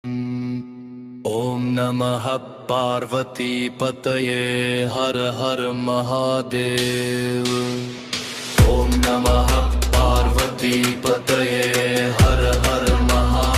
ॐ नमः पार्वती पतये हर हर महादेव। ॐ नमः पार्वती पतये हर हर Mahadev.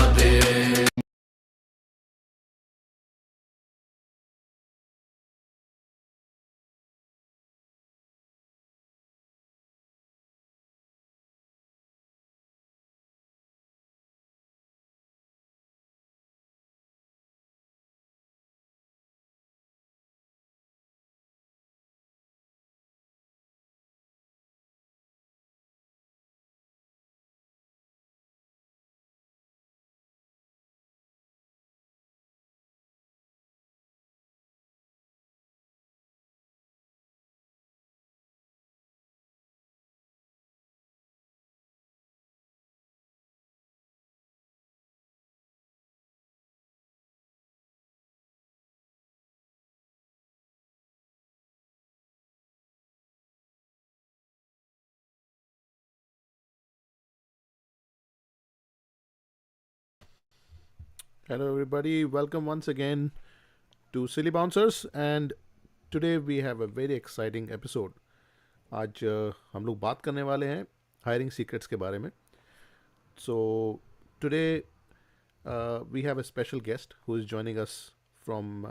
Hello, everybody. Welcome once again to Silly Bouncers. And today we have a very exciting episode. आज हम लोग बात करने वाले हैं हायरिंग सीक्रेट्स के बारे में. So today we have a special guest who is joining us from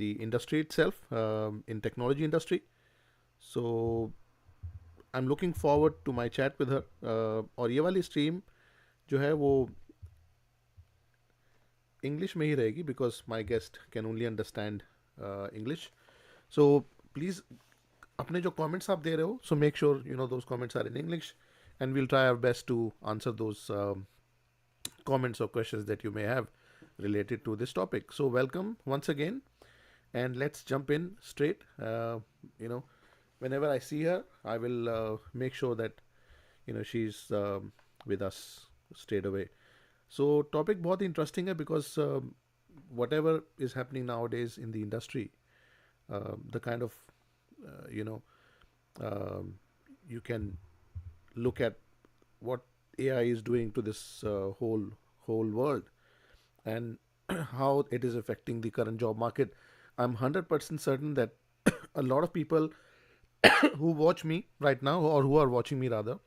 the industry itself, in technology industry. So I'm looking forward to my chat with her. और ये वाली स्ट्रीम जो है वो इंग्लिश में ही रहेगी because my guest can only understand English. So please अपने जो कमेंट्स आप दे रहे हो, so make sure you know those comments are in English and we'll try our best to answer those comments or questions that you may have related to this topic. So welcome once again, and let's jump in straight. You know, whenever I see her, I will make sure that she's with us straight away. So topic बहुत interesting है because whatever is happening nowadays in the industry, the kind of you know um, you can look at what AI is doing to this whole world, and how it is affecting the current job market. I'm 100% certain that a lot of people who watch me right now, or who are watching me rather,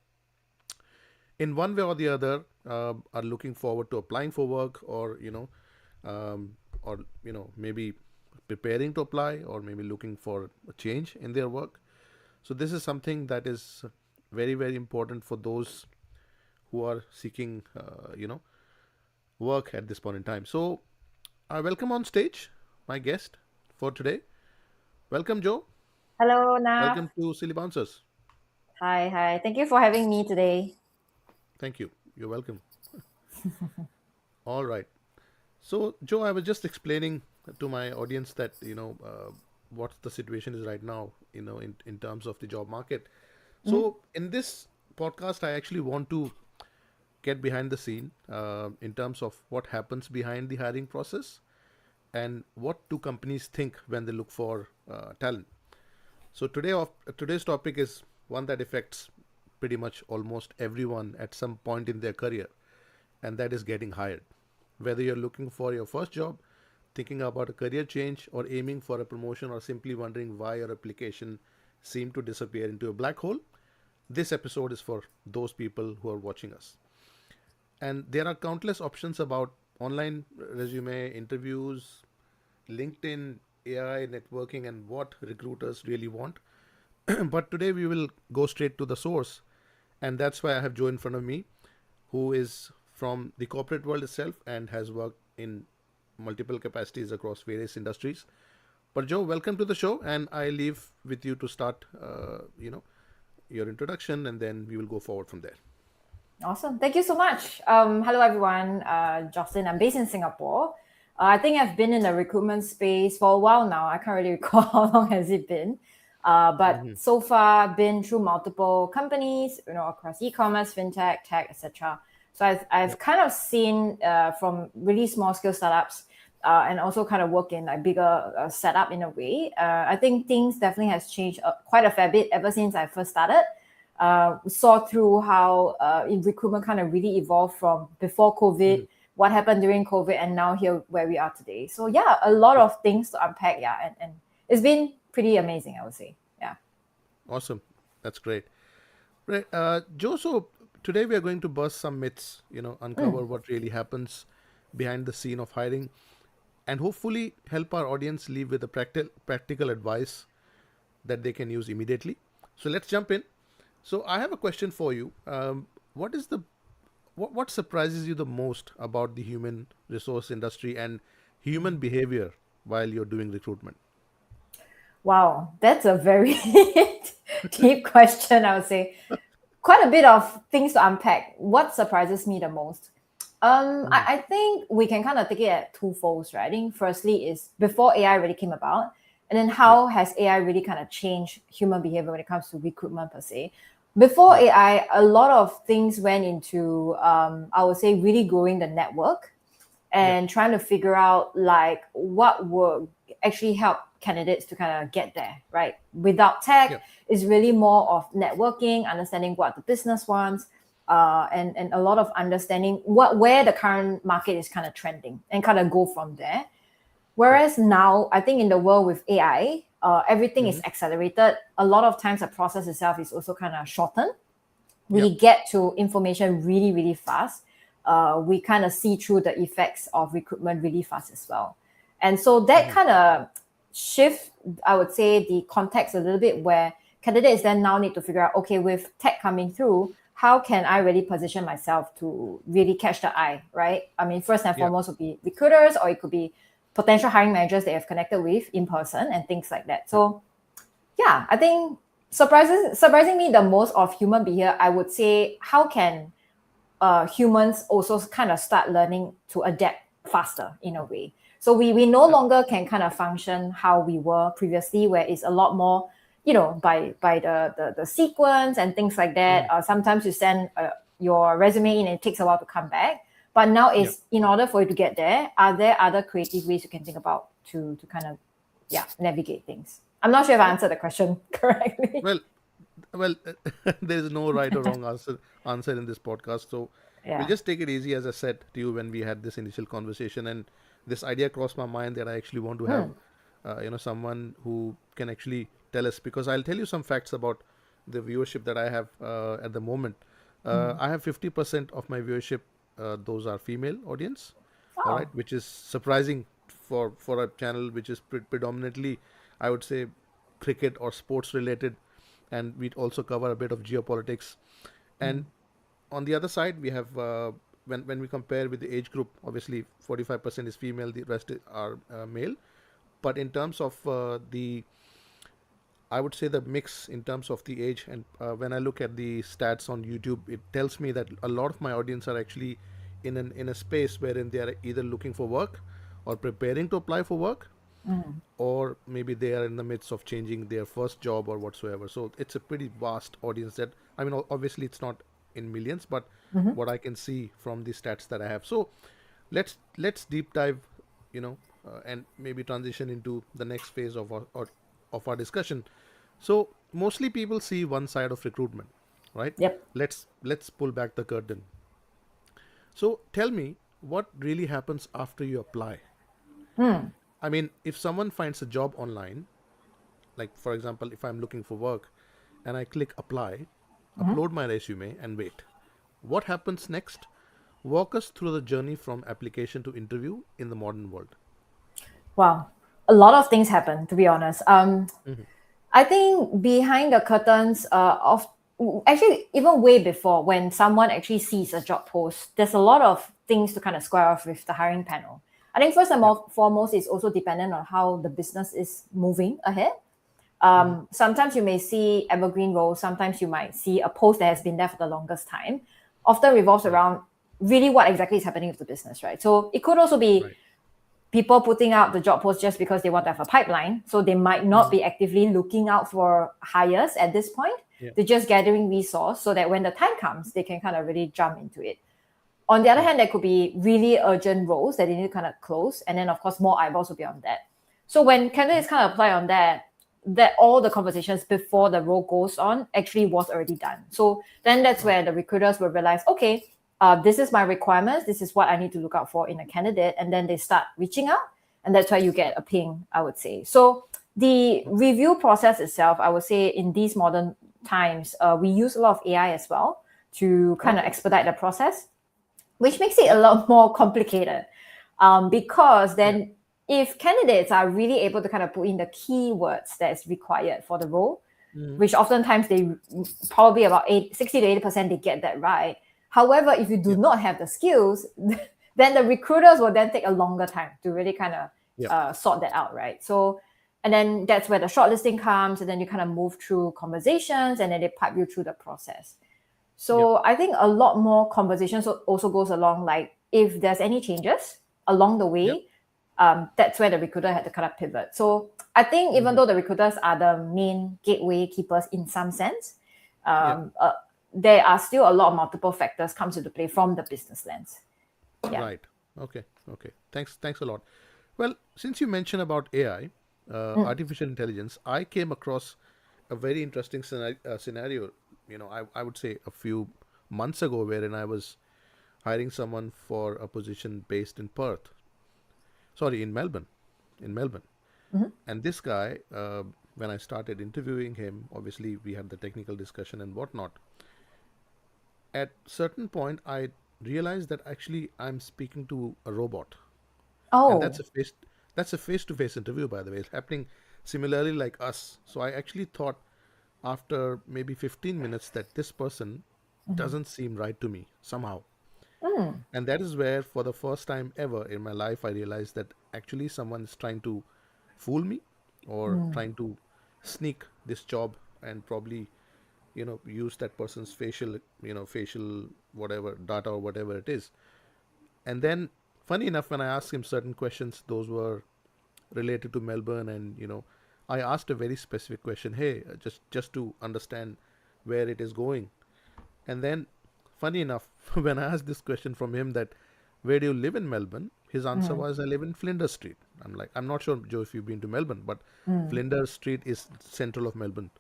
in one way or the other, are looking forward to applying for work, um, or maybe preparing to apply, or maybe looking for a change in their work. So this is something that is very very important for those who are seeking work at this point in time. So I welcome on stage my guest for today. Welcome, Joe. Hello, Nav. Welcome to Silly Bouncers. Hi, hi. Thank you for having me today. Thank you. You're welcome. All right. So, Joe, I was just explaining to my audience that what the situation is right now, in terms of the job market. Mhm. So, in this podcast, I actually want to get behind the scene, in terms of what happens behind the hiring process, and what do companies think when they look for talent. So today's topic is one that affects pretty much almost everyone at some point in their career, and that is getting hired. Whether you're looking for your first job, thinking about a career change, or aiming for a promotion, or simply wondering why your application seemed to disappear into a black hole, this episode is for those people who are watching us. And there are countless options about online resume, interviews, LinkedIn, AI, networking, and what recruiters really want. But today we will go straight to the source, and that's why I have Joe in front of me, who is from the corporate world itself and has worked in multiple capacities across various industries. But Joe, welcome to the show, and I leave with you to start, your introduction, and then we will go forward from there. Awesome. Thank you so much. Hello, everyone. Jocelyn, I'm based in Singapore. I think I've been in the recruitment space for a while now. I can't really recall how long has it been. But Mm-hmm. so far, I've been through multiple companies, across e-commerce, fintech, tech, etc. So I've Yep. kind of seen from really small scale startups, and also kind of work in a bigger setup in a way. I think things definitely has changed quite a fair bit ever since I first started. Saw through how in recruitment kind of really evolved from before COVID, Mm-hmm. what happened during COVID, and now here where we are today. So yeah, a lot of things to unpack. Yeah, and it's been pretty amazing, I would say. Yeah. Awesome. That's great. Right, Joe. So today we are going to bust some myths. Uncover what really happens behind the scene of hiring, and hopefully help our audience leave with a practical advice that they can use immediately. So let's jump in. So I have a question for you. What is the what surprises you the most about the human resource industry and human behavior while you're doing recruitment? Wow, that's a very deep question, I would say. Quite a bit of things to unpack. What surprises me the most? I think we can kind of take it at two folds, right? I think firstly is before AI really came about, and then how has AI really kind of changed human behavior when it comes to recruitment per se. Before AI, a lot of things went into, I would say, really growing the network and trying to figure out like what would actually help candidates to kind of get there, right? Without tech, it's really more of networking, understanding what the business wants, and a lot of understanding where the current market is kind of trending and kind of go from there. Whereas now, I think in the world with AI, everything is accelerated. A lot of times the process itself is also kind of shortened. We get to information really, really fast. We kind of see through the effects of recruitment really fast as well. And so that kind of shift, I would say, the context a little bit where candidates then now need to figure out, okay, with tech coming through, how can I really position myself to really catch the eye, right? I mean, first and foremost would be recruiters, or it could be potential hiring managers they have connected with in person and things like that. So yeah, I think surprising me the most of human behavior, I would say, how can humans also kind of start learning to adapt faster in a way. So we no longer can kind of function how we were previously, where it's a lot more, by the sequence and things like that. Sometimes you send your resume in and it takes a while to come back. But now it's in order for you to get there, are there other creative ways you can think about to kind of navigate things? I'm not sure if I answered the question correctly. Well, there is no right or wrong answer in this podcast. So we'll just take it easy, as I said to you when we had this initial conversation, and this idea crossed my mind that I actually want to have, someone who can actually tell us, because I'll tell you some facts about the viewership that I have at the moment. I have 50% of my viewership; those are female audience, all right, which is surprising for a channel which is predominantly, I would say, cricket or sports related. And we also cover a bit of geopolitics. And on the other side, we have, when we compare with the age group, obviously 45% is female, the rest are male. But in terms of I would say the mix in terms of the age, and when I look at the stats on YouTube, it tells me that a lot of my audience are actually in a space wherein they are either looking for work or preparing to apply for work, or maybe they are in the midst of changing their first job or whatsoever. So it's a pretty vast audience that, I mean, obviously it's not in millions, but what I can see from the stats that I have. So let's deep dive, and maybe transition into the next phase of our discussion. So mostly people see one side of recruitment, right? Let's pull back the curtain. So tell me, what really happens after you apply? I mean, if someone finds a job online, like for example, if I'm looking for work and I click apply, upload my resume and wait, what happens next? Walk us through the journey from application to interview in the modern world. Wow, a lot of things happen, to be honest. I think behind the curtains of actually even way before, when someone actually sees a job post, there's a lot of things to kind of square off with the hiring panel. I think first and foremost is also dependent on how the business is moving ahead. Sometimes you may see evergreen roles. Sometimes you might see a post that has been there for the longest time. Often revolves around really what exactly is happening with the business, right? So it could also be people putting out the job post just because they want to have a pipeline. So they might not be actively looking out for hires at this point. They're just gathering resource so that when the time comes, they can kind of really jump into it. On the other hand, there could be really urgent roles that they need to kind of close. And then, of course, more eyeballs will be on that. So when candidates kind of apply on that all the conversations before the role goes on actually was already done. So then that's where the recruiters will realize, okay, this is my requirements, this is what I need to look out for in a candidate, and then they start reaching out, and that's why you get a ping, I would say. So the review process itself, I would say in these modern times, we use a lot of AI as well to kind of expedite the process, which makes it a lot more complicated. Because then if candidates are really able to kind of put in the keywords that is required for the role, which oftentimes they probably about 60 to 80% they get that right. However, if you do not have the skills, then the recruiters will then take a longer time to really kind of sort that out, right? So, and then that's where the shortlisting comes, and then you kind of move through conversations, and then they pipe you through the process. So I think a lot more conversations also goes along, like if there's any changes along the way, that's where the recruiter had to kind of pivot. So I think even though the recruiters are the main gateway keepers in some sense, there are still a lot of multiple factors comes into play from the business lens. Right. Okay. Thanks a lot. Well, since you mentioned about AI, artificial intelligence, I came across a very interesting scenario, I would say a few months ago, wherein I was hiring someone for a position based in Melbourne. And this guy, when I started interviewing him, obviously we had the technical discussion and whatnot. At certain point, I realized that actually I'm speaking to a robot. And that's a face-to-face interview, by the way. It's happening similarly like us. So I actually thought after maybe 15 minutes that this person doesn't seem right to me somehow. And that is where, for the first time ever in my life, I realized that actually someone is trying to fool me or trying to sneak this job and probably, use that person's facial whatever data or whatever it is. And then, funny enough, when I asked him certain questions, those were related to Melbourne, and I asked a very specific question. Hey, just to understand where it is going. And then, funny enough, when I asked this question from him, that where do you live in Melbourne, his answer was, I live in Flinders Street. I'm like, I'm not sure, Joe, if you've been to Melbourne, but Flinders Street is central of Melbourne,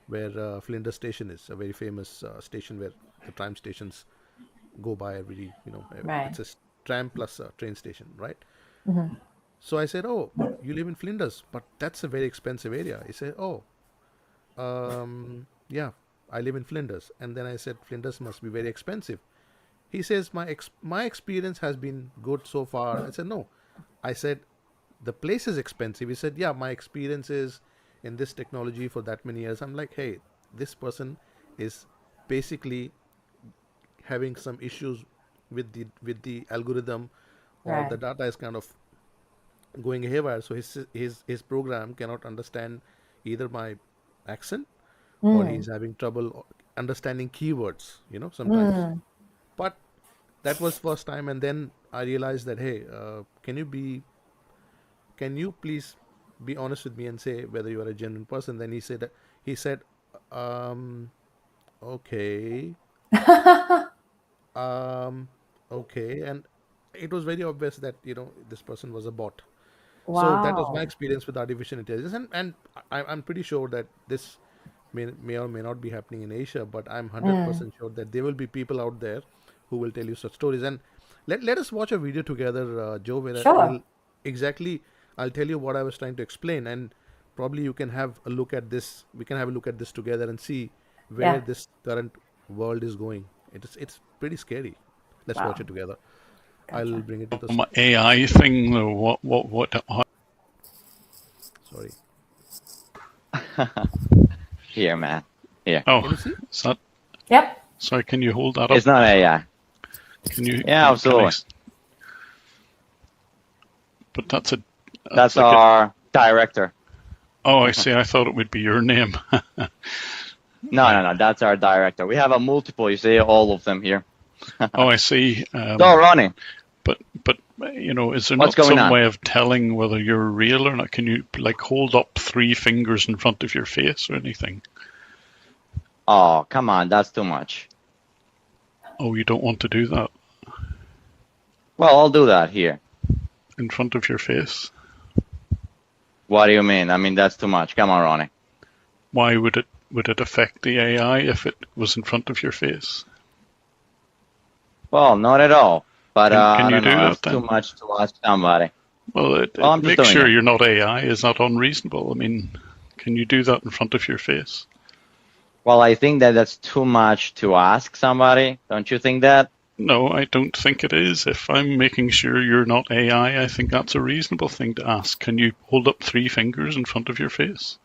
where Flinders Station is, a very famous station where the tram stations go by every, it's a tram plus a train station, right? So I said, oh, you live in Flinders, but that's a very expensive area. He said, oh, yeah, I live in Flinders. And then I said, Flinders must be very expensive. He says, my experience has been good so far. I said, no. I said, the place is expensive. He said, yeah, my experience is in this technology for that many years. I'm like, hey, this person is basically having some issues with the algorithm, or the data is kind of going haywire. So his program cannot understand either my accent or he's having trouble understanding keywords, sometimes. But that was first time, and then I realized that, hey, can you please be honest with me and say whether you are a genuine person? Then he said, okay, okay, and it was very obvious that this person was a bot. Wow. So that was my experience with artificial intelligence, and I'm pretty sure that this may or may not be happening in Asia, but I'm 100% sure that there will be people out there who will tell you such stories. And let us watch a video together, Joe, where I'll tell you what I was trying to explain, and probably you can have a look at this. We can have a look at this together and see where this current world is going. It's pretty scary. Let's watch it together. Gotcha. I'll bring it to the AI thing. What? Sorry. Here, man. Here. Oh, can you see? is that? Yep. Sorry, can you hold that up? It's not AI. Can you? Yeah, absolutely. But that's like our director. Oh, I see. I thought it would be your name. No. That's our director. We have a multiple. You see all of them here. Oh, I see. So, Ronnie. But is there not some way of telling whether you're real or not? Can you hold up 3 fingers in front of your face or anything? Oh, come on. That's too much. Oh, you don't want to do that? Well, I'll do that here. In front of your face? What do you mean? I mean, that's too much. Come on, Ronnie. Why would it affect the AI if it was in front of your face? Well, not at all. But Can I you don't do know. that That's too then? much to ask somebody. Well, Well, I'm just make doing sure it. you're not AI. Is that unreasonable? I mean, can you do that in front of your face? Well, I think that that's too much to ask somebody. Don't you think that? No, I don't think it is. If I'm making sure you're not AI, I think that's a reasonable thing to ask. Can you hold up 3 fingers in front of your face?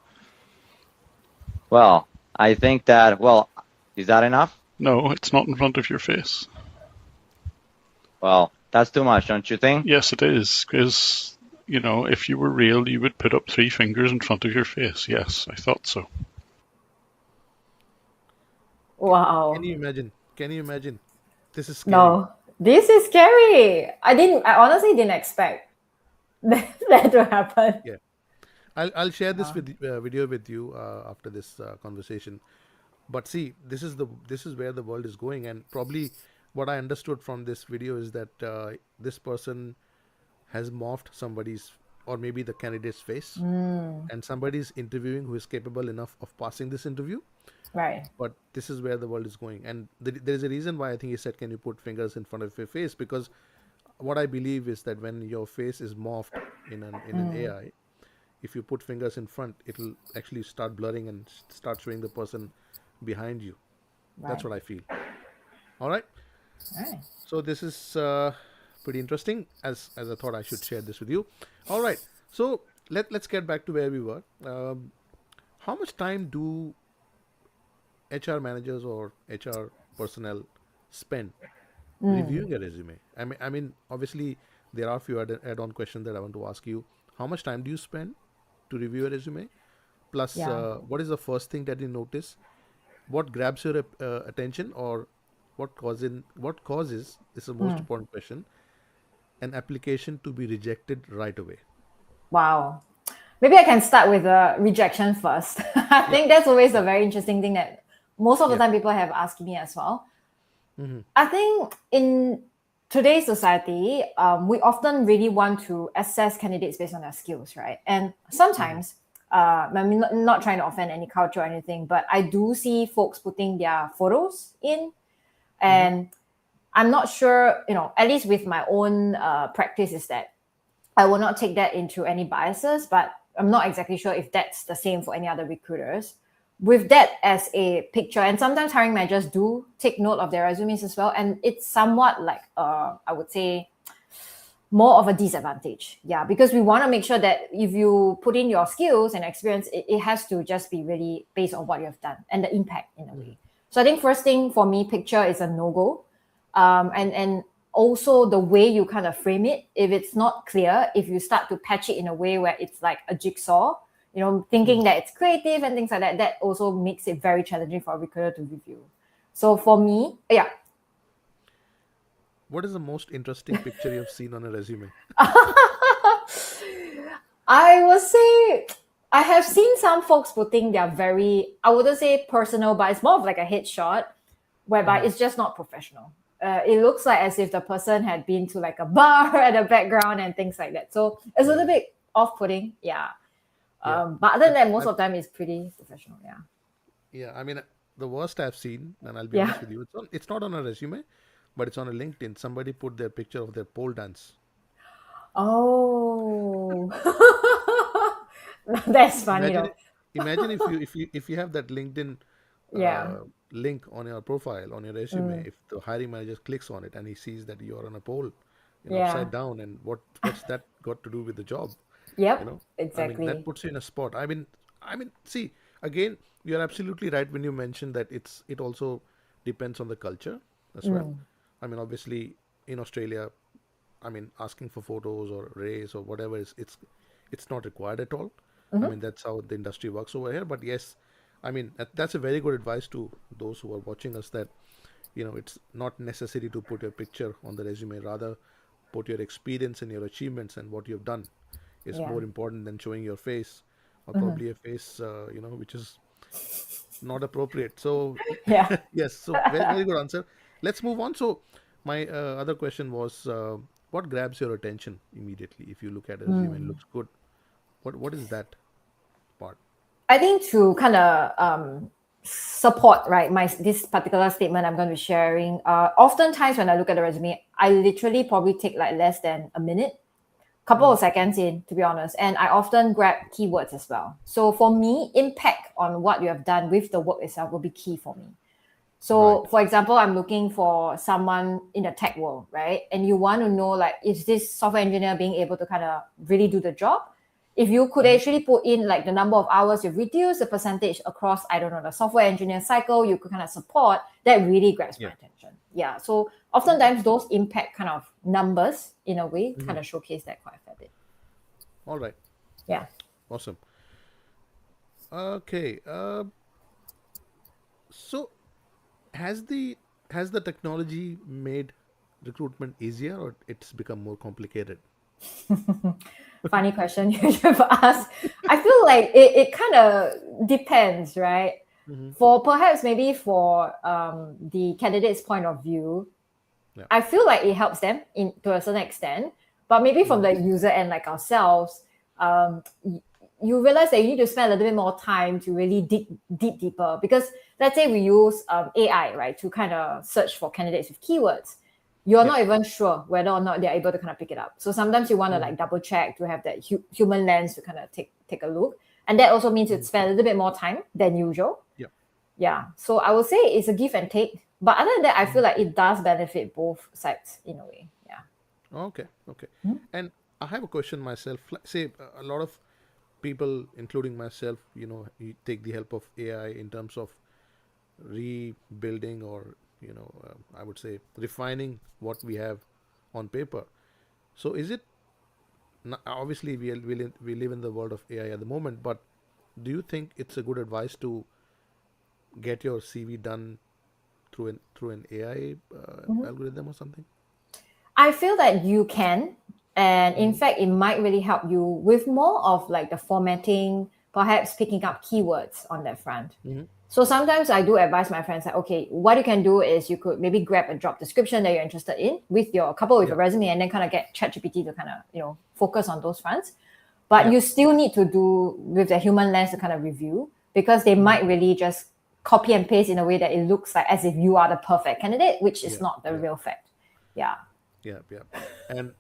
Well, I think that, well, is that enough? No, it's not in front of your face. Well, that's too much, don't you think? Yes, it is, because, if you were real, you would put up 3 fingers in front of your face. Yes, I thought so. Wow. Can you imagine? Can you imagine? This is scary. No, this is scary. I honestly didn't expect that to happen. Yeah. I'll share this video with you after this conversation. But see, this is where the world is going, and probably what I understood from this video is that this person has morphed somebody's, or maybe the candidate's face, and somebody's interviewing who is capable enough of passing this interview. Right. But this is where the world is going, and there is a reason why I think he said, "Can you put fingers in front of your face?" Because what I believe is that when your face is morphed in an AI, if you put fingers in front, it'll actually start blurring and start showing the person behind you. That's Right. what I feel. All right. Right. So this is pretty interesting. As I thought I should share this with you. All right. So let's get back to where we were. How much time do HR managers or HR personnel spend reviewing a resume? I mean, obviously there are a few add-on questions that I want to ask you. How much time do you spend to review a resume? Plus, Yeah. what is the first thing that you notice? What grabs your attention, or what causes is the most important question, an application to be rejected right away? Wow. Maybe I can start with the rejection first. I Yeah, think that's always a yeah, very interesting thing that most of the yeah. time people have asked me as well. I think in today's society, we often really want to assess candidates based on their skills, right? And sometimes, I mean, not trying to offend any culture or anything, but I do see folks putting their photos in, and I'm not sure, at least with my own practice, is that I will not take that into any biases, but I'm not exactly sure if that's the same for any other recruiters. With that as a picture, and sometimes hiring managers do take note of their resumes as well, and it's somewhat like, I would say, more of a disadvantage. Yeah, because we want to make sure that if you put in your skills and experience, it has to just be really based on what you have done and the impact in a way. So I think first thing for me, picture is a no-go. And also the way you kind of frame it, if it's not clear, if you start to patch it in a way where it's like a jigsaw, thinking that it's creative and things like that, that also makes it very challenging for a recruiter to review. So for me, yeah. What is the most interesting picture you've seen on a resume? I would say I have seen some folks putting their very, I wouldn't say personal, but it's more of like a headshot whereby it's just not professional. It looks like as if the person had been to like a bar at the background and things like that. So it's a little bit off-putting, yeah. But other than that, most of the time it's pretty professional, yeah. Yeah, I mean, the worst I've seen, and I'll be Yeah. honest with you, it's not on a resume, but it's on a LinkedIn. Somebody put their picture of their pole dance. Oh, that's funny Imagine though. it, imagine if you have that LinkedIn Yeah. link on your profile on your resume. If the hiring manager clicks on it and he sees that you are on a pole, Yeah. upside down, and what's that got to do with the job? you Yep. know I mean, that Exactly. puts you in a spot. I mean, see, again, you're absolutely right when you mention that it also depends on the culture as well. I mean, obviously, in Australia, I mean, asking for photos or race or whatever is it's not required at all. I mean, that's how the industry works over here. But yes, I mean, that's a very good advice to those who are watching us, that it's not necessary to put your picture on the resume. Rather, put your experience and your achievements and what you've done is Yeah. more important than showing your face, or probably a face which is not appropriate. So Yeah. yes, so very, very good answer. Let's move on. So my other question was, what grabs your attention immediately if you look at a resume and looks good? What is that part? I think to kind of support, right? This particular statement I'm going to be sharing. Oftentimes when I look at the resume, I literally probably take like less than a minute, couple of seconds in, to be honest. And I often grab keywords as well. So for me, impact on what you have done with the work itself will be key for me. So for example, I'm looking for someone in the tech world, right? And you want to know, like, is this software engineer being able to kind of really do the job? If you could actually put in like the number of hours you've reduced the percentage across, I don't know, the software engineer cycle, you could kind of support, that really grabs my attention. Yeah. So oftentimes those impact kind of numbers in a way kind of showcase that quite a fair bit. All right. Yeah. Awesome. Okay. So has the technology made recruitment easier, or it's become more complicated? Funny question you have asked. I feel like it kind of depends, right? For perhaps maybe for the candidate's point of view, I feel like it helps them to a certain extent. But maybe from the user end, like ourselves, you realize that you need to spend a little bit more time to really dig deeper. Because let's say we use AI, right, to kind of search for candidates with keywords. You're not even sure whether or not they're able to kind of pick it up. So sometimes you want to like double check to have that human lens to kind of take a look. And that also means you'd spend a little bit more time than usual. Yeah. So I would say it's a give and take. But other than that, I feel like it does benefit both sides in a way. Yeah. Okay. And I have a question myself. Say a lot of people, including myself, you take the help of AI in terms of rebuilding or I would say refining what we have on paper. So is it obviously we live in the world of AI at the moment, but do you think it's a good advice to get your CV done through an AI algorithm or something? I feel that you can, and in fact, it might really help you with more of like the formatting, perhaps picking up keywords on that front. So sometimes I do advise my friends that, okay, what you can do is you could maybe grab a job description that you're interested in with your resume, and then kind of get ChatGPT to kind of, focus on those fronts. But you still need to do with the human lens to kind of review, because they might really just copy and paste in a way that it looks like as if you are the perfect candidate, which is not the real fact. Yeah. And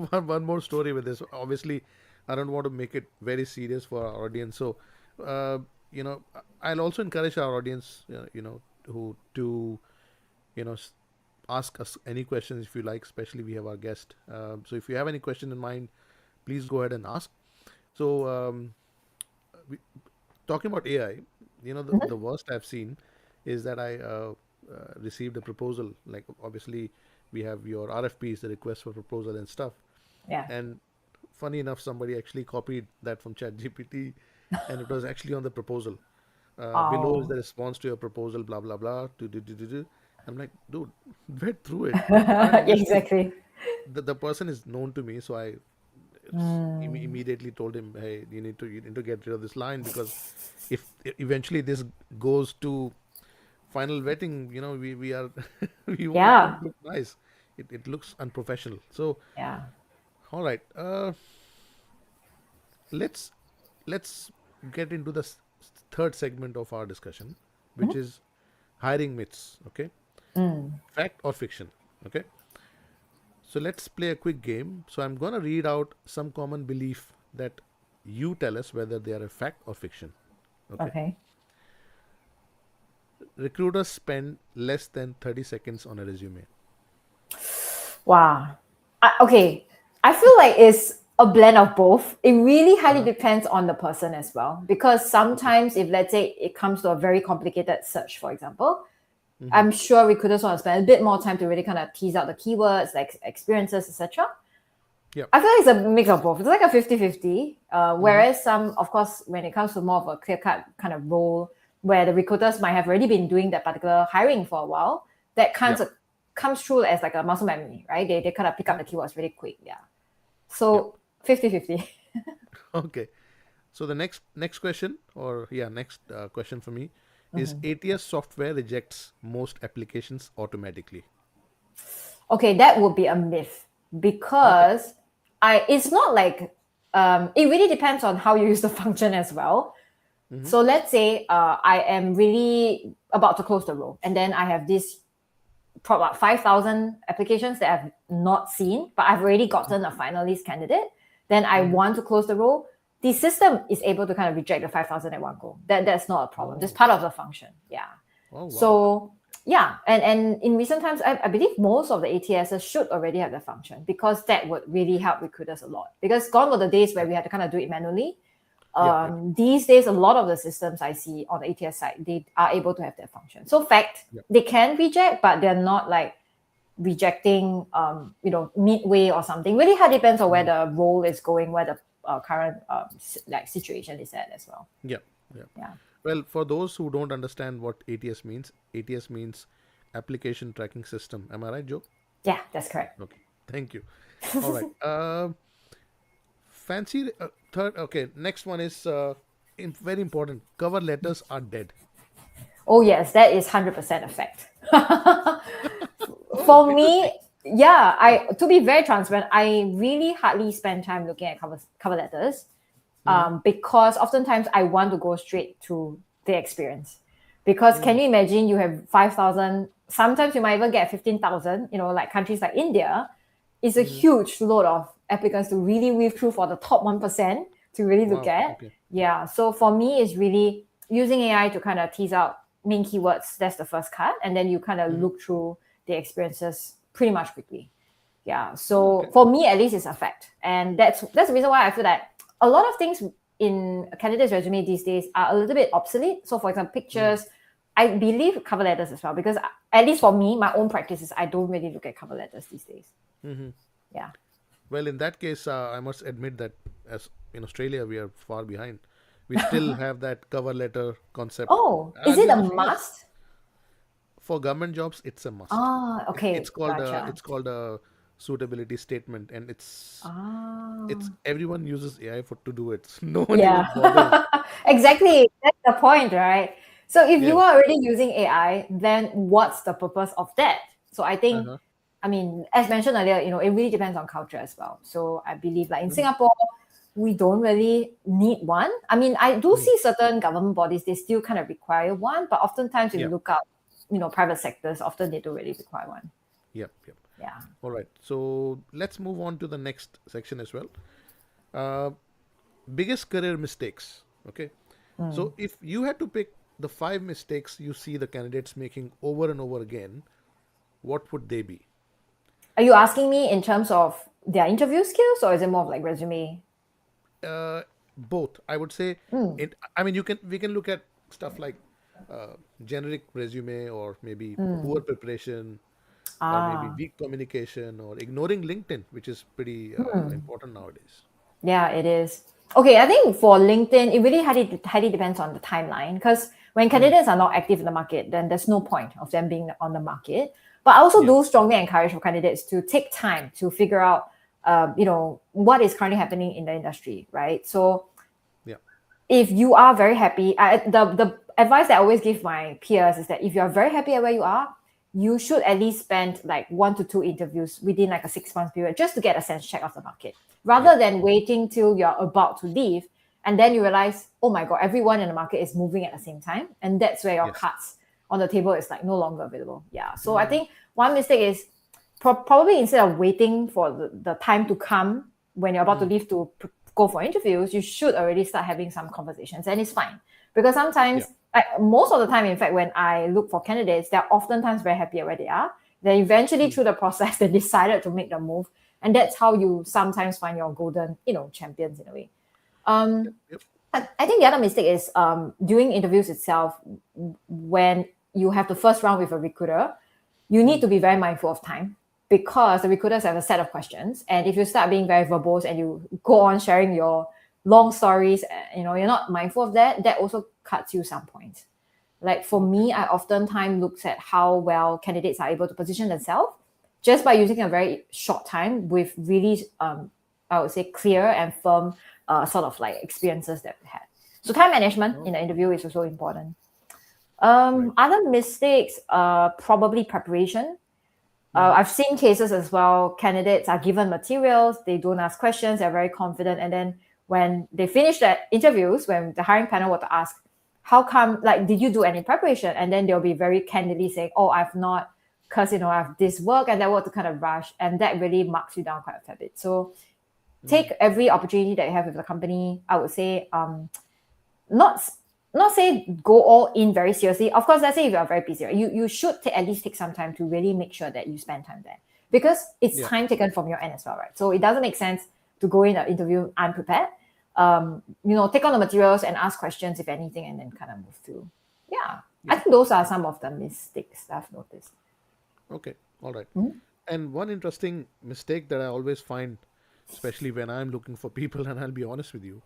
one more story with this. Obviously, I don't want to make it very serious for our audience. So, I'll also encourage our audience, who to, ask us any questions if you like. Especially we have our guest. So if you have any question in mind, please go ahead and ask. So, talking about AI, the worst I've seen is that I received a proposal. Like obviously, we have your RFPs, the request for proposal and stuff. Yeah. And funny enough, somebody actually copied that from ChatGPT, and it was actually on the proposal. Below is the response to your proposal, blah blah blah. I'm like, dude, read through it. Exactly. The person is known to me, so I immediately told him, hey, you need to get rid of this line, because if eventually this goes to final vetting, we are we won't look nice. It looks unprofessional. So all right, let's get into the third segment of our discussion, which is hiring myths. Okay, fact or fiction. Okay, so let's play a quick game. So I'm gonna read out some common belief that you tell us whether they are a fact or fiction. Okay. Recruiters spend less than 30 seconds on a resume. Wow. Okay. I feel like it's a blend of both. It really highly depends on the person as well. Because sometimes if, let's say, it comes to a very complicated search, for example, I'm sure recruiters want to spend a bit more time to really kind of tease out the keywords, like experiences, etc. I feel like it's a mix of both. It's like a 50-50. Whereas some, of course, when it comes to more of a clear-cut kind of role, where the recruiters might have already been doing that particular hiring for a while, that comes through as like a muscle memory, right? They kind of pick up the keywords really quick. So 50-50. Okay. So the next question, next question for me is ATS software rejects most applications automatically. Okay, that would be a myth, because it's not like, it really depends on how you use the function as well. So let's say I am really about to close the role, and then I have this probably about 5,000 applications that I've not seen, but I've already gotten a finalist candidate. Then I want to close the role. The system is able to kind of reject the 5,000 at one go. That's not a problem. That's part of the function. Yeah. Oh, wow. So yeah, and in recent times, I believe most of the ATSs should already have the function, because that would really help recruiters a lot. Because gone were the days where we had to kind of do it manually. These days, a lot of the systems I see on the ATS side, they are able to have that function. So fact, they can reject, but they're not like rejecting, midway or something. Really hard depends on where the role is going, where the current situation is at as well. Yeah. Yeah. Well, for those who don't understand what ATS means application tracking system. Am I right, Joe? Yeah, that's correct. Okay, thank you. All right. Fancy third. Okay, next one is very important. Cover letters are dead. Oh yes, that is 100% a fact. For me, yeah, to be very transparent, I really hardly spend time looking at cover letters, because oftentimes I want to go straight to the experience. Because can you imagine, you have 5,000, sometimes you might even get 15,000, like countries like India, is a huge load of applicants to really weave through for the top 1% to really look at. Okay. Yeah, so for me, it's really using AI to kind of tease out main keywords. That's the first cut. And then you kind of look through the experiences pretty much quickly. Yeah, so for me, at least, it's a fact. And that's the reason why I feel that a lot of things in a candidate's resume these days are a little bit obsolete. So for example, pictures, I believe cover letters as well, because at least for me, my own practices, I don't really look at cover letters these days. Yeah. Well, in that case, I must admit that as in Australia, we are far behind. We still have that cover letter concept. Oh, is it a must? For government jobs, it's a must. Ah, okay. It's called a suitability statement, and it's everyone uses AI to do it. No one even bothers. Exactly. That's the point, right? So if you are already using AI, then what's the purpose of that? So I think, I mean, as mentioned earlier, it really depends on culture as well. So I believe like in Singapore, we don't really need one. I mean, I do see certain government bodies, they still kind of require one, but oftentimes if you look up, private sectors, often they don't really require one. Yep. Yeah. All right. So let's move on to the next section as well. Biggest career mistakes. Okay. So if you had to pick the 5 mistakes you see the candidates making over and over again, what would they be? Are you asking me in terms of their interview skills, or is it more of like resume? Both, I would say. We can look at stuff like generic resume, or maybe poor preparation, or maybe weak communication, or ignoring LinkedIn, which is pretty important nowadays. Yeah, it is. Okay, I think for LinkedIn, it really highly depends on the timeline, because when candidates are not active in the market, then there's no point of them being on the market. But I also do strongly encourage for candidates to take time to figure out, what is currently happening in the industry, right? So if you are very happy, the advice that I always give my peers is that if you are very happy at where you are, you should at least spend like 1 to 2 interviews within like a 6-month period, just to get a sense check of the market, rather than waiting till you're about to leave and then you realize, oh my God, everyone in the market is moving at the same time. And that's where your cards on the table is like no longer available. Yeah. So I think one mistake is probably instead of waiting for the time to come when you're about to leave to go for interviews, you should already start having some conversations, and it's fine. Because sometimes, most of the time, in fact, when I look for candidates, they're oftentimes very happy at where they are. Then eventually through the process, they decided to make the move. And that's how you sometimes find your golden, champions in a way. I think the other mistake is during interviews itself, when you have the first round with a recruiter, you need to be very mindful of time, because the recruiters have a set of questions. And if you start being very verbose and you go on sharing your long stories, you're not mindful of that, that also cuts you some points. Like for me, I oftentimes look at how well candidates are able to position themselves just by using a very short time with really, I would say, clear and firm sort of like experiences that we had. So time management in the interview is also important. Other mistakes, probably preparation. I've seen cases as well. Candidates are given materials, they don't ask questions, they're very confident. And then when they finish their interviews, when the hiring panel were to ask, how come, like, did you do any preparation? And then they'll be very candidly saying, oh, I've not, because, I have this work and that work to kind of rush. And that really marks you down quite a fair bit. So take every opportunity that you have with the company. I would say, not say go all in very seriously. Of course, let's say if you're very busy, right? You should at least take some time to really make sure that you spend time there, because it's time taken from your end as well, right? So it doesn't make sense to go in an interview unprepared. Take on the materials and ask questions if anything, and then kind of move through. I think those are some of the mistakes that I've noticed. Okay, all right. And one interesting mistake that I always find, especially when I'm looking for people, and I'll be honest with you,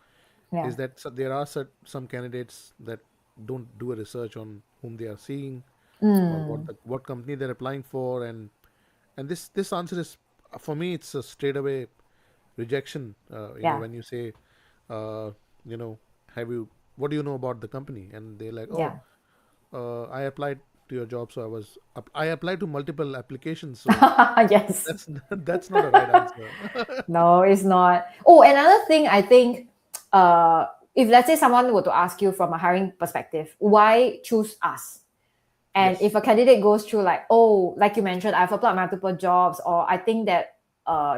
is that there are some candidates that don't do a research on whom they are seeing, or what company they're applying for, and this answer is, for me, it's a straightaway rejection. When you say, what do you know about the company? And they're like, I applied to your job, so I applied to multiple applications. So yes, that's not a right answer. No, it's not. Oh, another thing, I think, if let's say someone were to ask you from a hiring perspective, why choose us? And if a candidate goes through like, oh, like you mentioned, I've applied multiple jobs, or I think that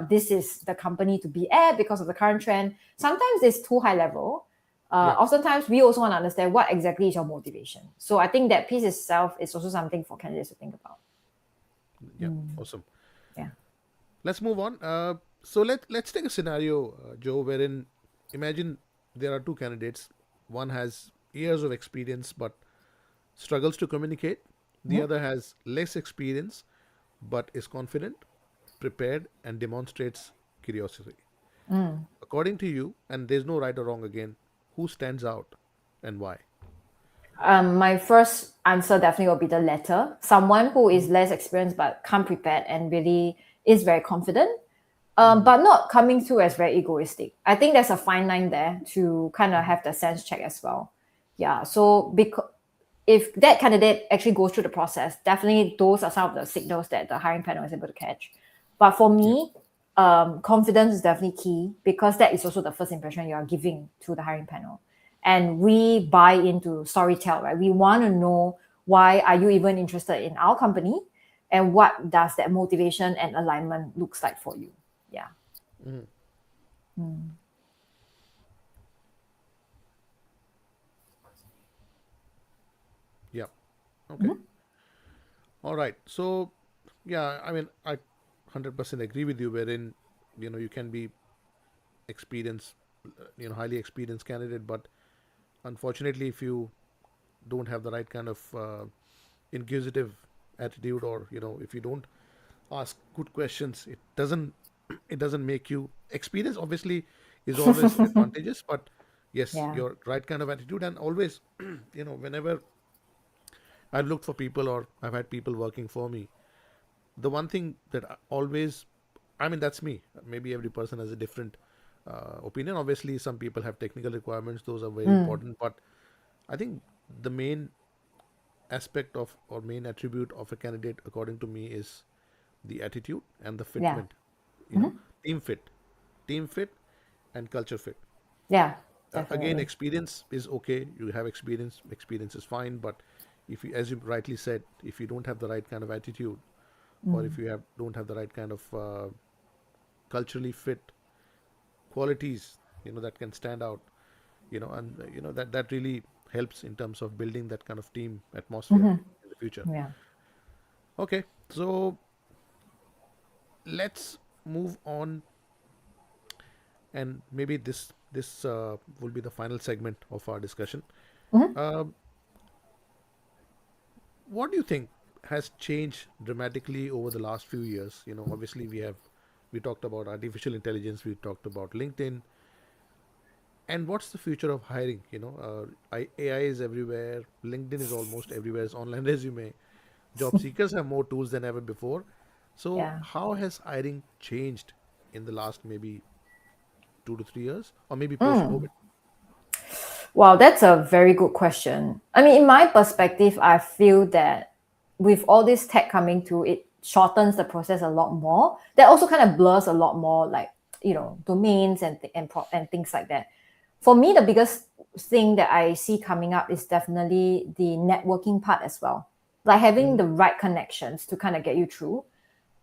this is the company to be at because of the current trend. Sometimes it's too high level. Oftentimes, we also want to understand what exactly is your motivation. So I think that piece itself is also something for candidates to think about. Yeah, awesome. Yeah. Let's move on. So let's take a scenario, Joe, wherein imagine there are two candidates. One has years of experience but struggles to communicate. The other has less experience but is confident, prepared, and demonstrates curiosity. According to you, and there's no right or wrong again, who stands out and why? My first answer definitely will be the latter. Someone who is less experienced but come prepared and really is very confident, but not coming through as very egoistic. I think there's a fine line there to kind of have the sense check as well. Yeah. So if that candidate actually goes through the process, definitely those are some of the signals that the hiring panel is able to catch. But for me, confidence is definitely key, because that is also the first impression you are giving to the hiring panel. And we buy into storytell, right? We want to know, why are you even interested in our company, and what does that motivation and alignment looks like for you? Yeah. Yeah. Okay. All right. So, yeah, I mean, I 100% agree with you, wherein, you can be experienced, highly experienced candidate, but unfortunately, if you don't have the right kind of inquisitive attitude, or, if you don't ask good questions, it doesn't make you experience. Obviously, is always advantageous, but yes, your right kind of attitude, and always, whenever I've looked for people, or I've had people working for me, the one thing that that's me. Maybe every person has a different opinion. Obviously, some people have technical requirements; those are very important. But I think the main aspect of, or main attribute of a candidate, according to me, is the attitude and the fitment. Team fit, and culture fit. Yeah. Again, Definitely. experience is okay. You have experience is fine. But if you, as you rightly said, if you don't have the right kind of attitude, or if you don't have the right kind of culturally fit qualities, that can stand out, and that really helps in terms of building that kind of team atmosphere in the future. Yeah. Okay, so let's move on, and maybe this will be the final segment of our discussion. What do you think has changed dramatically over the last few years? Obviously, we talked about artificial intelligence, we talked about LinkedIn, and what's the future of hiring? AI is everywhere. LinkedIn is almost everywhere. It's online resume. Job seekers have more tools than ever before. So Yeah. how has hiring changed in the last maybe 2 to 3 years, or maybe post COVID? Wow, that's a very good question. I mean, in my perspective, I feel that with all this tech coming through, it shortens the process a lot more. That also kind of blurs a lot more, like, domains and things like that. For me, the biggest thing that I see coming up is definitely the networking part as well. Like having the right connections to kind of get you through.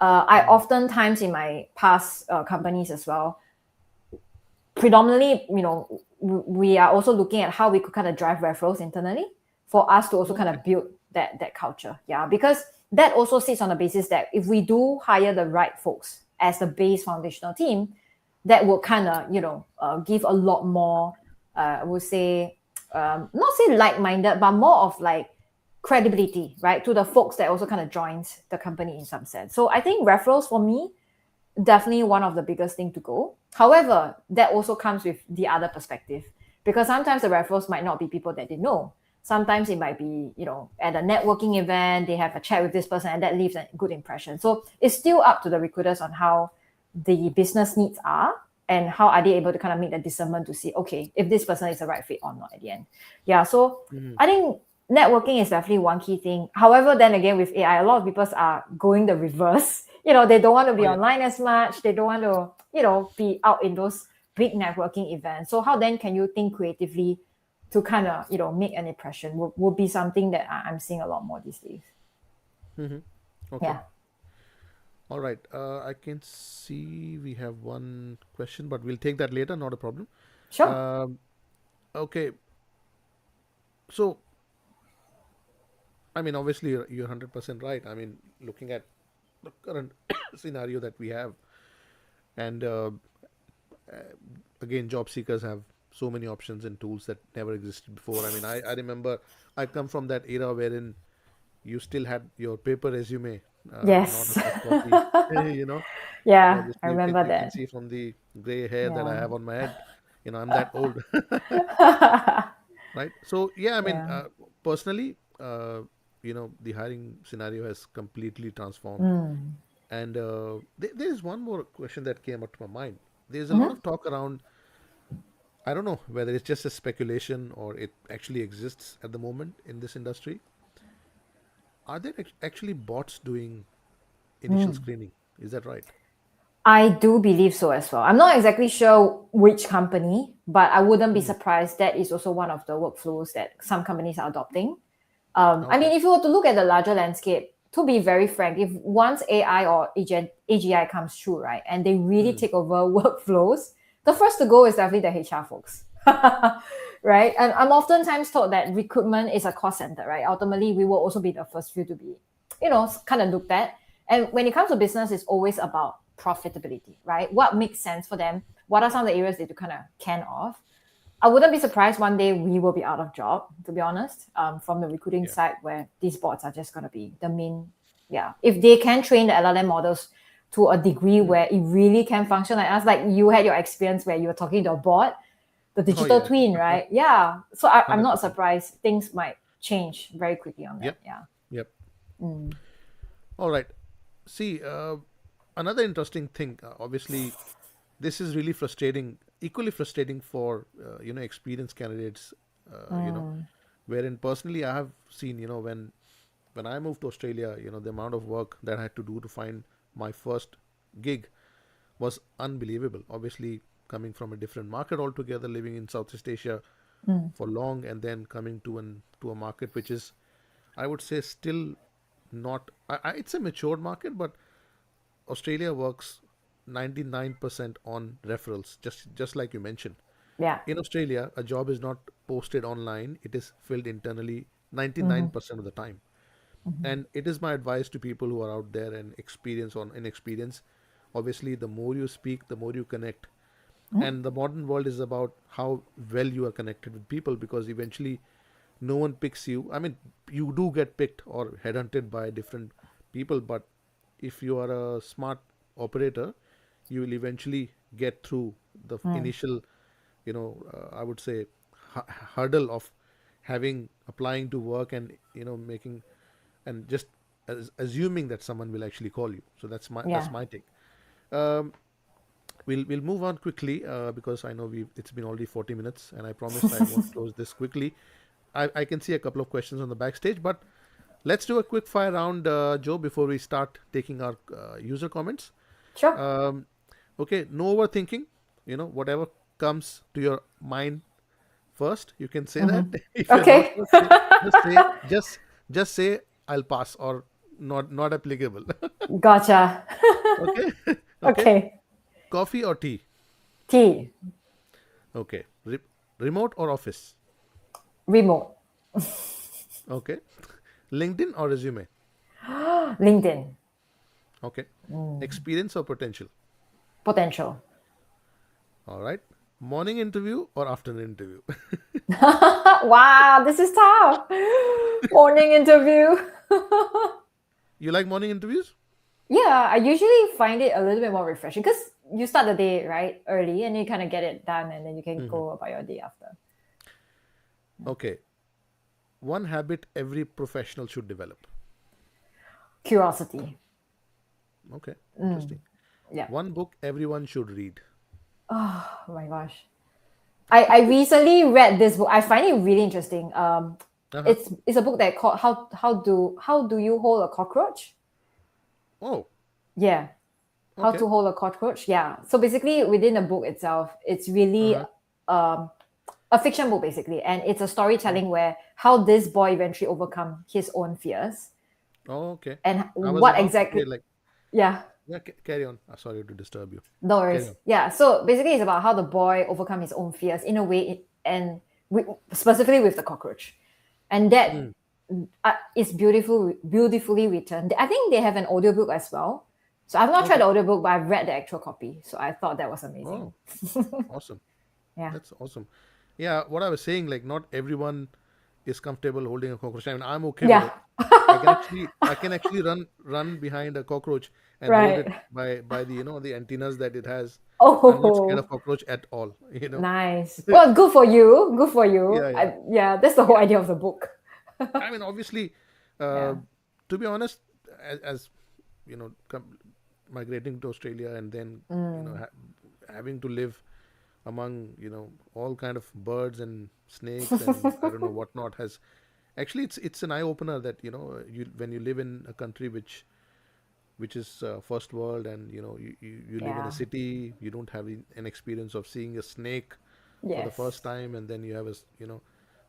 I oftentimes in my past companies as well, predominantly, we are also looking at how we could kind of drive referrals internally for us to also kind of build that culture. Yeah, because that also sits on the basis that if we do hire the right folks as the base foundational team, that will kind of, give a lot more, I would say, not say like-minded, but more of like credibility, right, to the folks that also kind of joins the company in some sense. So I think referrals for me, definitely one of the biggest thing to go. However, that also comes with the other perspective because sometimes the referrals might not be people that they know. Sometimes it might be, at a networking event, they have a chat with this person and that leaves a good impression. So it's still up to the recruiters on how the business needs are and how are they able to kind of make the discernment to see, okay, if this person is the right fit or not at the end. Yeah, so I think networking is definitely one key thing. However, then again, with AI, a lot of people are going the reverse. They don't want to be online as much. They don't want to, be out in those big networking events. So how then can you think creatively to kind of, make an impression will be something that I'm seeing a lot more these days. Okay. Yeah. All right. I can see we have one question, but we'll take that later. Not a problem. Sure. Okay. So, I mean, obviously, you're 100% right. I mean, looking at the current scenario that we have, and again, job seekers have so many options and tools that never existed before. I mean, I remember I come from that era wherein you still had your paper resume, not a Yes. soft copy. you know, Yeah, I obviously remember you can that. see from the gray hair that I Yeah. have on my head. I'm that old, right? So yeah, I mean, Yeah. personally, the hiring scenario has completely transformed. And there is one more question that came up to my mind. There's a lot of talk around. I don't know whether it's just a speculation or it actually exists at the moment in this industry. Are there actually bots doing initial screening? Is that right? I do believe so as well. I'm not exactly sure which company, but I wouldn't be surprised that is also one of the workflows that some companies are adopting. I Okay. mean, if you were to look at the larger landscape, to be very frank, if once AI or AGI comes through, right, and they really take over workflows, the first to go is definitely the HR folks, right? And I'm oftentimes told that recruitment is a cost center, right? Ultimately, we will also be the first few to be, kind of looked at. And when it comes to business, it's always about profitability, right? What makes sense for them? What are some of the areas they do kind of can off? I wouldn't be surprised one day we will be out of job, to be honest, from the recruiting Yeah. side where these bots are just going to be the main. Yeah. If they can train the LLM models to a degree where it really can function like us, like you had your experience where you were talking to a bot, the Oh digital yeah. twin, right? Yeah. So I'm not 100%. surprised. Things might change very quickly on that. Yep. Yeah. Yep. All right. See, another interesting thing. Obviously, this is really frustrating. Equally frustrating for experienced candidates. Wherein personally I have seen when I moved to Australia, the amount of work that I had to do to find my first gig was unbelievable. Obviously, coming from a different market altogether, living in Southeast Asia for long, and then coming to a market which is, I would say, still not. It's a matured market, but Australia works 99% on referrals, just like you mentioned. Yeah. In Australia, a job is not posted online; it is filled internally 99% of the time. And it is my advice to people who are out there and experience or inexperience. Obviously, the more you speak, the more you connect. And the modern world is about how well you are connected with people, because eventually no one picks you. I mean, you do get picked or headhunted by different people, but if you are a smart operator, you will eventually get through the initial, I would say, hurdle of having applying to work and making and just assuming that someone will actually call you. So that's Yeah. my take. Um, we'll move on quickly because I know it's been already 40 minutes, and I promised I won't close this quickly. I can see a couple of questions on the backstage, but let's do a quick fire round, Joe, before we start taking our user comments. Sure. Okay, no overthinking. Whatever comes to your mind first, you can say that. If you're not Okay. sure, just say I'll pass or not applicable. Gotcha. Okay. Okay. Okay. Coffee or tea? T. Okay. Remote or office? Remote. Okay. LinkedIn or resume? LinkedIn. Okay. Experience or potential? Potential. All right. Morning interview or afternoon interview? Wow, this is tough. Morning interview. You like morning interviews? Yeah, I usually find it a little bit more refreshing because you start the day right early and you kind of get it done and then you can go about your day after. Okay. One habit every professional should develop. Curiosity. Okay. Interesting. Yeah. One book everyone should read. Oh my gosh. I recently read this book. I find it really interesting. Uh-huh. It's a book that called how do you hold a cockroach? Oh, Yeah. How okay. to hold a cockroach. Yeah. So basically within the book itself, it's really Uh-huh. a fiction book basically. And it's a storytelling where how this boy eventually overcome his own fears Oh, okay. and I was what about to say, exactly like, yeah. yeah, carry on. Sorry to disturb you. No Carry worries. on. Yeah. So basically, it's about how the boy overcome his own fears in a way, and specifically with the cockroach, and that is beautifully written. I think they have an audiobook as well. So I've not tried Okay. the audiobook, but I've read the actual copy. So I thought that was amazing. Oh, awesome. Yeah. That's awesome. Yeah, what I was saying, like, not everyone is comfortable holding a cockroach. I mean, I'm okay with Yeah. it. I can actually run behind a cockroach and hold it Right. by the the antennas that it has. I'm not scared of Oh, cockroach at all. nice. Well, good for you. Good for you. Yeah, yeah, Yeah, that's the whole yeah. idea of the book. I mean, obviously, uh, Yeah. to be honest, as migrating to Australia and then having to live among all kind of birds and snakes and I don't know whatnot has actually it's an eye opener that you when you live in a country which is first world and you live in a Yeah. city, you don't have an experience of seeing a snake for the first Yes. time, and then you have a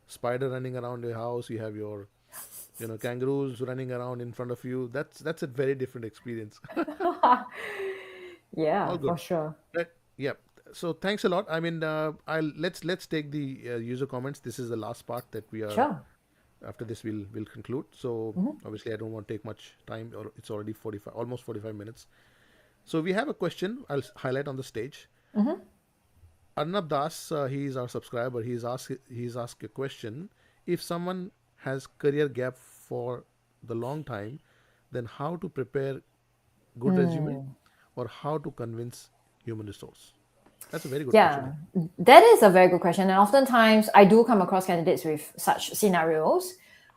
spider running around your house, you have your kangaroos running around in front of you. That's a very different experience. Yeah, All good. for sure. Right. Yeah. So thanks a lot. I mean, I'll let's take the user comments. This is the last part that we are. Sure. After this, we'll conclude. So obviously, I don't want to take much time, or it's already 45, almost 45 minutes. So we have a question. I'll highlight on the stage. Arnab Das, he is our subscriber. He's asked a question. If someone has career gap for the long time, then how to prepare good resume, or how to convince human resource? That's a very good question. Yeah, that is a very good question. And oftentimes I do come across candidates with such scenarios.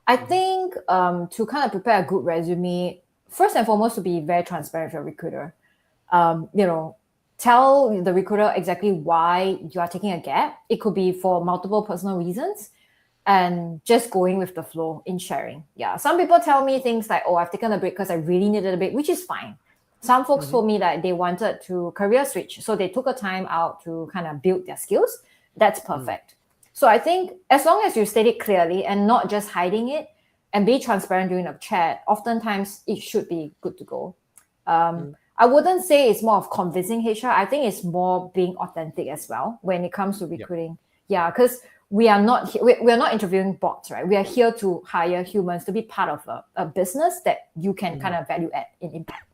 I think to kind of prepare a good resume, first and foremost, to be very transparent with your recruiter. Tell the recruiter exactly why you are taking a gap. It could be for multiple personal reasons and just going with the flow in sharing. Yeah. Some people tell me things like, oh, I've taken a break because I really needed a break, which is fine. Some folks told me that they wanted to career switch. So they took a time out to kind of build their skills. That's perfect. So I think as long as you state it clearly and not just hiding it and be transparent during the chat, oftentimes it should be good to go. I wouldn't say it's more of convincing HR. I think it's more being authentic as well when it comes to recruiting. Yeah, because we are not interviewing bots, right? We are here to hire humans to be part of a business that you can kind of value add in impact.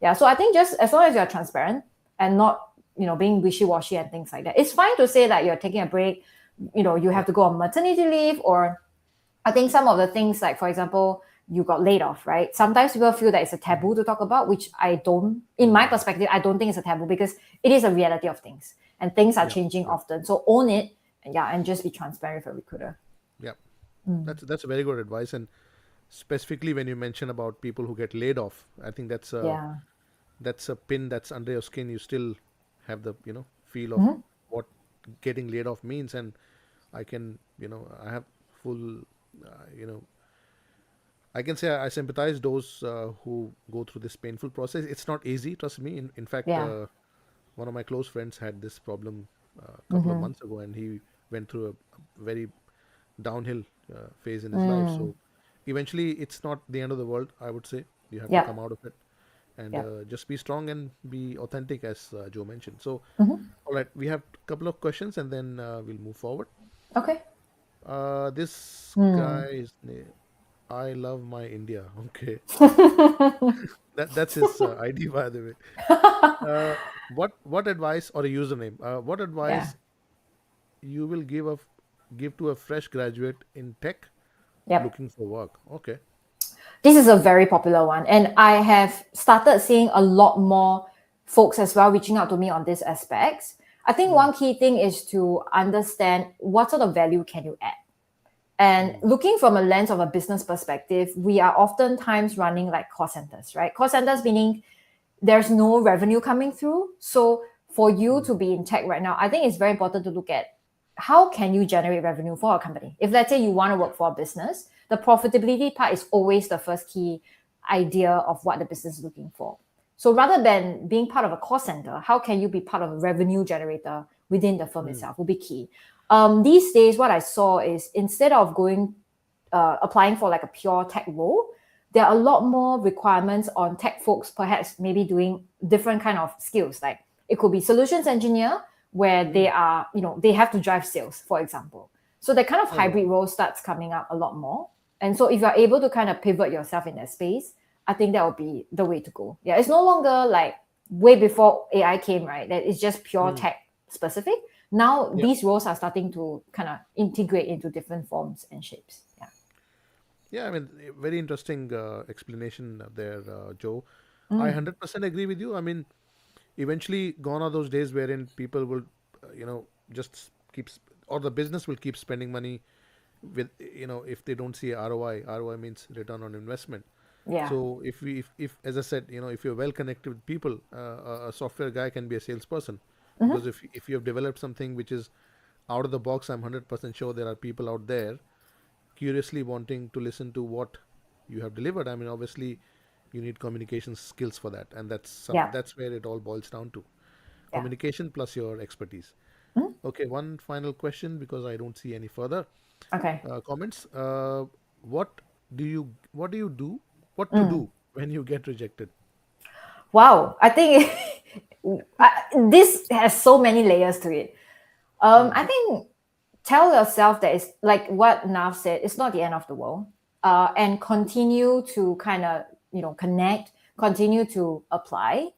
Yeah, so I think just as long as you're transparent and not being wishy-washy and things like that, it's fine to say that you're taking a break. You have to go on maternity leave, or I think some of the things, like for example, you got laid off, right? Sometimes people feel that it's a taboo to talk about, which I don't. In my perspective, I don't think it's a taboo because it is a reality of things, and things are changing often. So own it, and just be transparent with a recruiter. Yeah, that's a very good advice, and specifically when you mention about people who get laid off, I think that's a pin that's under your skin. You still have the feel of what getting laid off means, and I can I have full I can say I sympathize those who go through this painful process. It's not easy, trust me. In fact, Yeah. one of my close friends had this problem a couple of months ago, and he went through a very downhill phase in his life. So eventually, it's not the end of the world. I would say you have to Yeah. come out of it and Yeah. just be strong and be authentic, as Joe mentioned. So, Mm-hmm. all right, we have a couple of questions, and then we'll move forward. Okay. This guy Hmm. is. I love my India. Okay, that's his ID, by the way. Uh, what advice or a username? What Yeah. advice you will give to a fresh graduate in tech Yep. looking for work? Okay. This is a very popular one. And I have started seeing a lot more folks as well reaching out to me on these aspects. I think Mm, one key thing is to understand what sort of value can you add. And mm, looking from a lens of a business perspective, we are oftentimes running like call centers, right? Call centers meaning there's no revenue coming through. So for you mm, to be in tech right now, I think it's very important to look at how can you generate revenue for a company. If let's say you want to work for a business, the profitability part is always the first key idea of what the business is looking for. So rather than being part of a call center, how can you be part of a revenue generator within the firm mm, itself will be key. These days, what I saw is instead of going applying for like a pure tech role, there are a lot more requirements on tech folks, perhaps maybe doing different kind of skills. Like it could be solutions engineer, where they mm. are, they have to drive sales, for example. So that kind of Oh wow. hybrid role starts coming up a lot more. And so if you're able to kind of pivot yourself in that space, I think that would be the way to go. Yeah, it's no longer like way before AI came, right? That it's just pure Mm. tech specific. Now Yeah. these roles are starting to kind of integrate into different forms and shapes. Yeah. Yeah, I mean, very interesting explanation there, Joe. I Mm. 100% agree with you. I mean, eventually, gone are those days wherein people will, just or the business will keep spending money with, if they don't see ROI. ROI means return on investment. Yeah. So if as I said, if you're well connected with people, a software guy can be a salesperson, because Mm-hmm. if you have developed something which is out of the box, I'm 100% sure there are people out there curiously wanting to listen to what you have delivered. I mean, obviously, you need communication skills for that, and Yeah. that's where it all boils down to: Yeah. communication plus your expertise. Mhm. Okay, one final question, because I don't see any further Okay. comments. What what do you do? What to Mm. do when you get rejected? Wow. I think this has so many layers to it. Hmm. I think tell yourself that it's like what Nav said, it's not the end of the world. And continue to kind of, connect, continue to apply,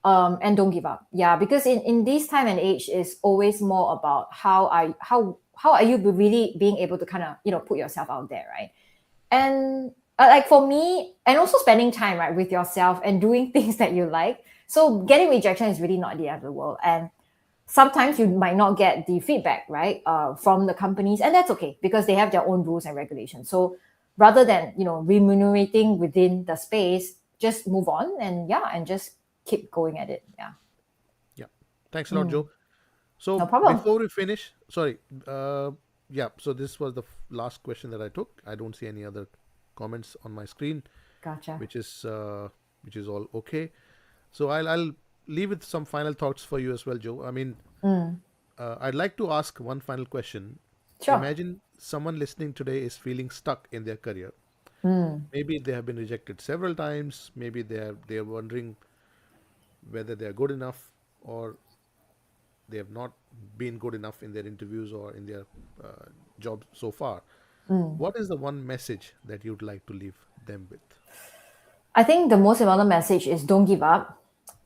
and don't give up. Yeah, because in this time and age, is always more about how are you really being able to kind of, put yourself out there, right? And like for me, and also spending time right with yourself and doing things that you like. So getting rejection is really not the end of the world. And sometimes you might not get the feedback right from the companies, and that's okay because they have their own rules and regulations. So rather than remunerating within the space, just move on and yeah, and just keep going at it. Yeah. Yeah. Thanks a lot, Mm, Joe. So no problem. before we finish, sorry, yeah. So this was the last question that I took. I don't see any other comments on my screen, Gotcha. which is all okay. So I'll leave with some final thoughts for you as well, Joe. I mean, Mm, I'd like to ask one final question. sure. Imagine someone listening today is feeling stuck in their career. Mm. Maybe they have been rejected several times. Maybe they are wondering whether they are good enough, or they have not been good enough in their interviews or in their job so far. Mm. What is the one message that you'd like to leave them with? I think the most important message is don't give up,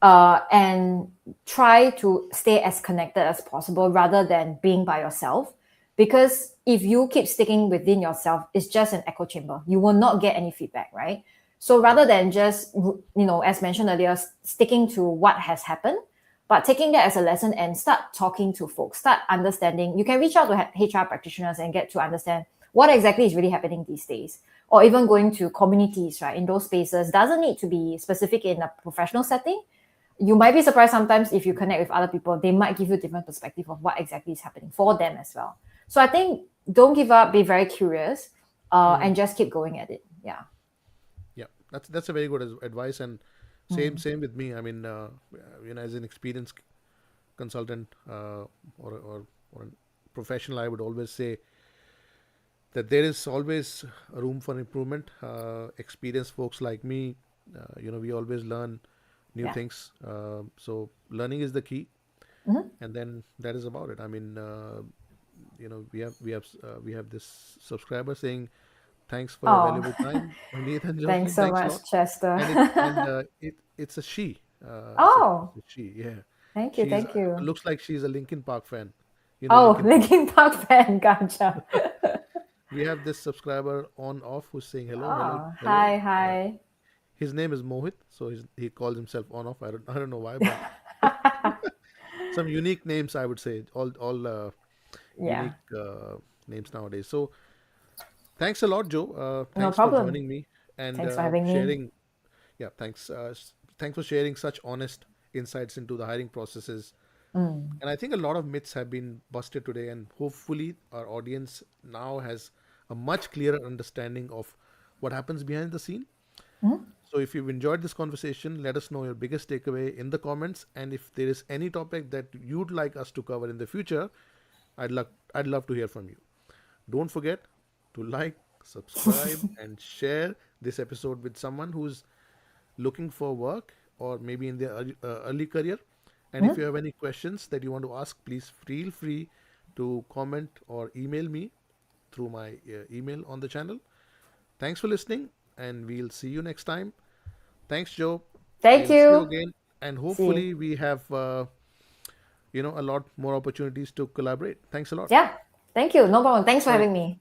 and try to stay as connected as possible rather than being by yourself. Because if you keep sticking within yourself, it's just an echo chamber. You will not get any feedback, right? So Yeah. rather than just, as mentioned earlier, sticking to what has happened, but taking that as a lesson and start talking to folks, start understanding. You can reach out to HR practitioners and get to understand what exactly is really happening these days, or even going to communities, right? In those spaces, doesn't need to be specific in a professional setting. You might be surprised sometimes if you connect with other people, they might give you a different perspective of what exactly is happening for them as well. So I think don't give up, be very curious, Hmm. and just keep going at it. Yeah. Yeah, that's a very good advice, and same Mm. same with me. I mean, as an experienced consultant or a professional, I would always say that there is always room for improvement. Experienced folks like me, we always learn new Yeah. things. So learning is the key, and then that is about it. I mean, we have this subscriber saying, "Thanks for your Oh, valuable time, Neith and thanks Jocelyn. so Thanks a much, lot." Chester. And it's a she. Oh, It's a she. Yeah, thank you, she's thank you. looks like she's a Linkin Park fan. Oh, Linkin Park. Linkin Park fan, gotcha. We have this subscriber on off who's saying hello, hello, Oh, hello. hi, hi. His name is Mohit, so he calls himself on off. I don't know why, but some unique names, I would say, all Yeah, unique names nowadays. So thanks a lot, Joe. no Thanks for problem. joining me and Thanks for having me. sharing. Yeah, thanks. Thanks for sharing such honest insights into the hiring processes. And I think a lot of myths have been busted today, and hopefully our audience now has a much clearer understanding of what happens behind the scene. So if you've enjoyed this conversation, let us know your biggest takeaway in the comments. And if there is any topic that you'd like us to cover in the future, I'd love to hear from you. Don't forget to like, subscribe, and share this episode with someone who's looking for work or maybe in their early career. And if you have any questions that you want to ask, please feel free to comment or email me through my email on the channel. Thanks for listening, and we'll see you next time. Thanks, Joe. Thank We'll see you you. again, and See you. hopefully we have a lot more opportunities to collaborate. Thanks a lot. Yeah, thank you. No problem. Thanks for Sorry, having me.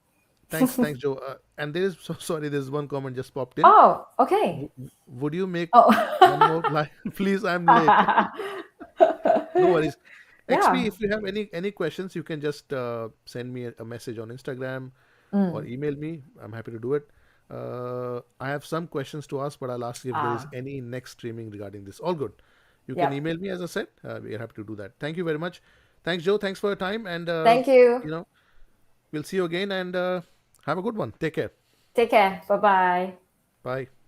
thanks, Joe. And there is so sorry. There's one comment just popped in. Oh, okay. Would you make Oh, one more live, please? I'm late. No worries. XP, yeah. if you have any questions, you can just send me a message on Instagram or email me. I'm happy to do it. I have some questions to ask, but I'll ask if there is Ah, any next streaming regarding this. All good. You can yep. email me, as I said. We're happy to do that. Thank you very much. Thanks, Joe. Thanks for your time. And, Thank you. you know, we'll see you again and have a good one. Take care. Take care. Bye bye. Bye.